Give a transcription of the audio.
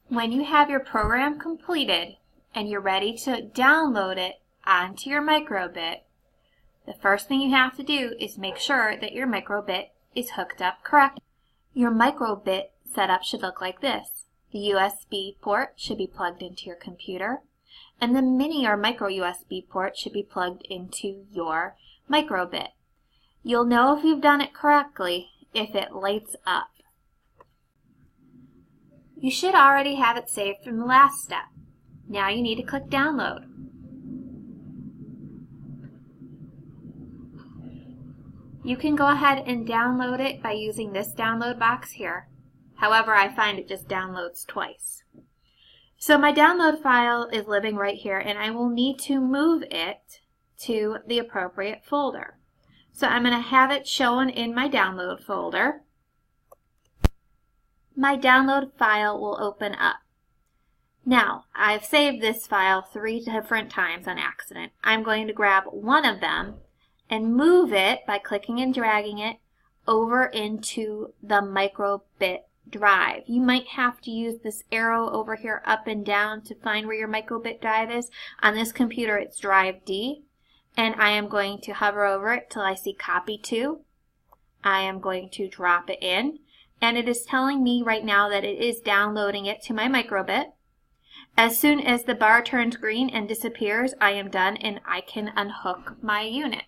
When you have your program completed and you're ready to download it onto your microbit, the first thing you have to do is make sure that your microbit is hooked up correctly. Your microbit setup should look like this. The USB port should be plugged into your computer, and the mini or micro USB port should be plugged into your microbit. You'll know if you've done it correctly if it lights up. You should already have it saved from the last step. Now you need to click download. You can go ahead and download it by using this download box here. However, I find it just downloads twice. So my download file is living right here, and I will need to move it to the appropriate folder. So I'm going to have it shown in my download folder. My download file will open up. Now, I've saved this file 3 different times on accident. I'm going to grab one of them and move it by clicking and dragging it over into the microbit drive. You might have to use this arrow over here up and down to find where your microbit drive is. On this computer it's drive D, and I am going to hover over it till I see copy to. I am going to drop it in, and it is telling me right now that it is downloading it to my microbit. As soon as the bar turns green and disappears, I am done and I can unhook my unit.